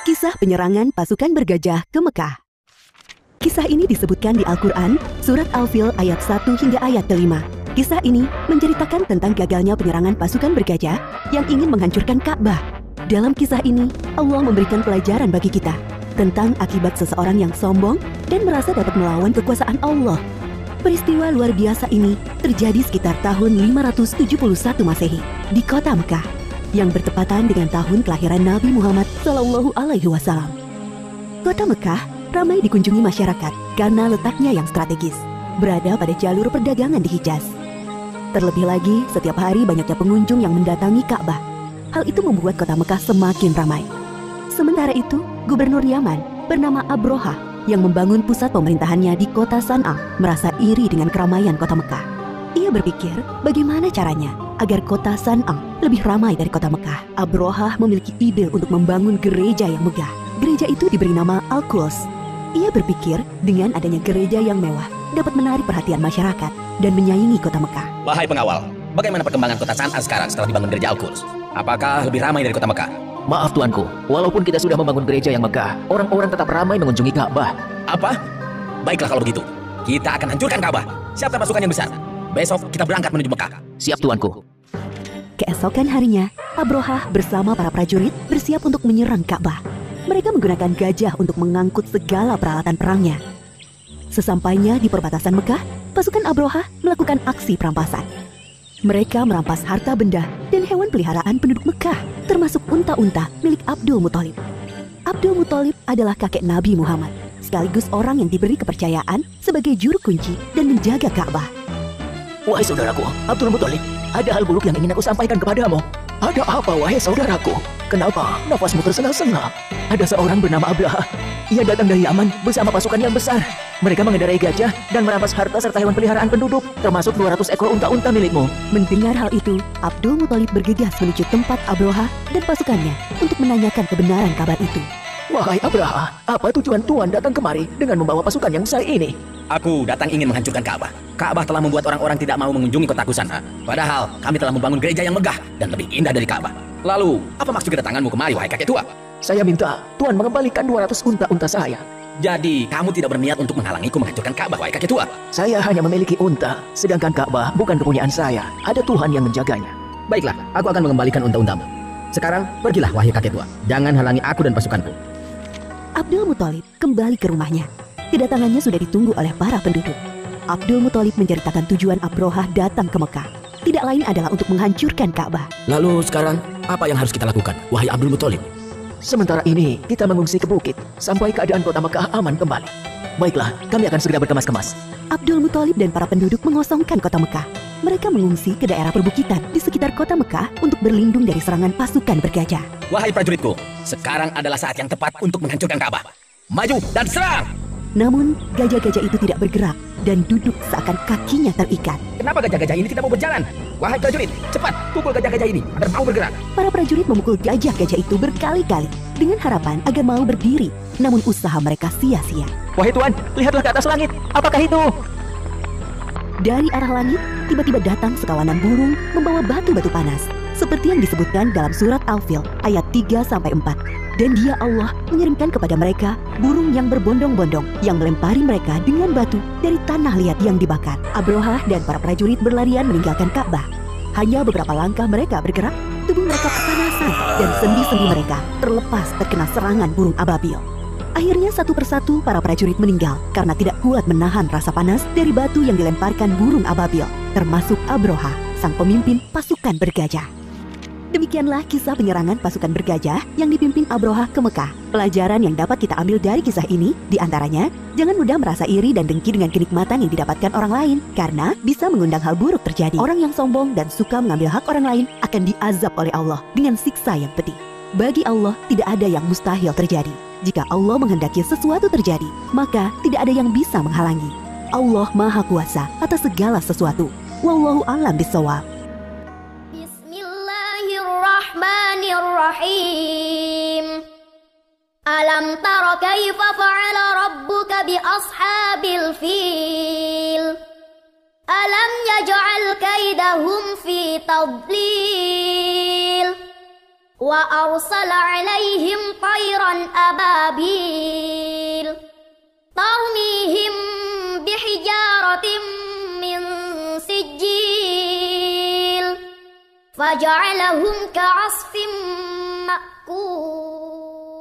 Kisah penyerangan pasukan bergajah ke Mekah. Kisah ini disebutkan di Al-Quran, surat Al-Fil ayat 1 hingga ayat 5. Kisah ini menceritakan tentang gagalnya penyerangan pasukan bergajah yang ingin menghancurkan Ka'bah. Dalam kisah ini, Allah memberikan pelajaran bagi kita tentang akibat seseorang yang sombong dan merasa dapat melawan kekuasaan Allah. Peristiwa luar biasa ini terjadi sekitar tahun 571 Masehi di kota Mekah, yang bertepatan dengan tahun kelahiran Nabi Muhammad SAW. Kota Mekah ramai dikunjungi masyarakat karena letaknya yang strategis, berada pada jalur perdagangan di Hijaz. Terlebih lagi, setiap hari banyaknya pengunjung yang mendatangi Ka'bah. Hal itu membuat kota Mekah semakin ramai. Sementara itu, Gubernur Yaman bernama Abrohah yang membangun pusat pemerintahannya di kota San'a merasa iri dengan keramaian kota Mekah. Ia berpikir bagaimana caranya agar kota San'a lebih ramai dari kota Mekah. Abrohah memiliki ide untuk membangun gereja yang megah. Gereja itu diberi nama Al-Quds. Ia berpikir dengan adanya gereja yang mewah dapat menarik perhatian masyarakat dan menyaingi kota Mekah. Wahai pengawal, bagaimana perkembangan kota San'a sekarang setelah dibangun gereja Al-Quds? Apakah lebih ramai dari kota Mekah? Maaf tuanku, walaupun kita sudah membangun gereja yang megah, orang-orang tetap ramai mengunjungi Ka'bah. Apa? Baiklah kalau begitu, kita akan hancurkan Ka'bah. Siapkan pasukan yang besar. Besok kita berangkat menuju Mekah. Siap tuanku. Keesokan harinya, Abrohah bersama para prajurit bersiap untuk menyerang Ka'bah. Mereka menggunakan gajah untuk mengangkut segala peralatan perangnya. Sesampainya di perbatasan Mekah, pasukan Abrohah melakukan aksi perampasan. Mereka merampas harta benda dan hewan peliharaan penduduk Mekah, termasuk unta-unta milik Abdul Muthalib. Abdul Muthalib adalah kakek Nabi Muhammad, sekaligus orang yang diberi kepercayaan sebagai juru kunci dan menjaga Ka'bah. Wahai saudaraku, Abdul Muthalib, ada hal buruk yang ingin aku sampaikan kepadamu. Ada apa, wahai saudaraku? Kenapa nafasmu tersengal-sengal? Ada seorang bernama Abraha. Ia datang dari Yaman bersama pasukan yang besar. Mereka mengendarai gajah dan merampas harta serta hewan peliharaan penduduk, termasuk 200 ekor unta-unta milikmu. Mendengar hal itu, Abdul Muthalib bergegas menuju tempat Abrohah dan pasukannya untuk menanyakan kebenaran kabar itu. Wahai Abraha, apa tujuan Tuan datang kemari dengan membawa pasukan yang besar ini? Aku datang ingin menghancurkan Ka'bah. Ka'bah telah membuat orang-orang tidak mau mengunjungi kotaku San'a. Padahal kami telah membangun gereja yang megah dan lebih indah dari Ka'bah. Lalu, apa maksud kedatanganmu kemari, wahai kakek tua? Saya minta Tuan mengembalikan 200 unta-unta saya. Jadi, kamu tidak berniat untuk menghalangiku menghancurkan Ka'bah, wahai kakek tua? Saya hanya memiliki unta, sedangkan Ka'bah bukan kepunyaan saya. Ada Tuhan yang menjaganya. Baiklah, aku akan mengembalikan unta-untamu. Sekarang, pergilah, wahai kakek tua. Jangan halangi aku dan pasukanku. Abdul Muthalib kembali ke rumahnya. Kedatangannya sudah ditunggu oleh para penduduk. Abdul Muthalib menceritakan tujuan Abrohah datang ke Mekah. Tidak lain adalah untuk menghancurkan Ka'bah. Lalu sekarang, apa yang harus kita lakukan, wahai Abdul Muthalib? Sementara ini, kita mengungsi ke bukit sampai keadaan kota Mekah aman kembali. Baiklah, kami akan segera berkemas-kemas. Abdul Muthalib dan para penduduk mengosongkan kota Mekah. Mereka mengungsi ke daerah perbukitan di sekitar kota Mekah untuk berlindung dari serangan pasukan bergajah. Wahai prajuritku, sekarang adalah saat yang tepat untuk menghancurkan Ka'bah. Maju dan serang! Namun, gajah-gajah itu tidak bergerak dan duduk seakan kakinya terikat. Kenapa gajah-gajah ini tidak mau berjalan? Wahai prajurit, cepat pukul gajah-gajah ini agar mau bergerak. Para prajurit memukul gajah-gajah itu berkali-kali dengan harapan agar mau berdiri. Namun usaha mereka sia-sia. Wahai Tuan, lihatlah ke atas langit. Apakah itu? Dari arah langit, tiba-tiba datang sekawanan burung membawa batu-batu panas. Seperti yang disebutkan dalam surat Al-Fil ayat 3-4. Dan dia Allah mengirimkan kepada mereka burung yang berbondong-bondong yang melempari mereka dengan batu dari tanah liat yang dibakar. Abrohah dan para prajurit berlarian meninggalkan Ka'bah. Hanya beberapa langkah mereka bergerak, tubuh mereka kepanasan dan sendi-sendi mereka terlepas terkena serangan burung ababil. Akhirnya satu persatu para prajurit meninggal karena tidak kuat menahan rasa panas dari batu yang dilemparkan burung ababil, termasuk Abrohah, sang pemimpin pasukan bergajah. Demikianlah kisah penyerangan pasukan bergajah yang dipimpin Abrohah ke Mekah. Pelajaran yang dapat kita ambil dari kisah ini, diantaranya, jangan mudah merasa iri dan dengki dengan kenikmatan yang didapatkan orang lain, karena bisa mengundang hal buruk terjadi. Orang yang sombong dan suka mengambil hak orang lain akan diazab oleh Allah dengan siksa yang pedih. Bagi Allah, tidak ada yang mustahil terjadi. Jika Allah menghendaki sesuatu terjadi, maka tidak ada yang bisa menghalangi. Allah Maha Kuasa atas segala sesuatu. Wallahu a'lam bishawab. Bismillahirrahmanirrahim. Alam tara kaifa fa'ala rabbuka bi ashabil fil. Alam yaj'al kaidahum fi tadlil. وأرسل عليهم طيرا أبابيل ترميهم بحجارة من سجيل فجعلهم كعصف مأكول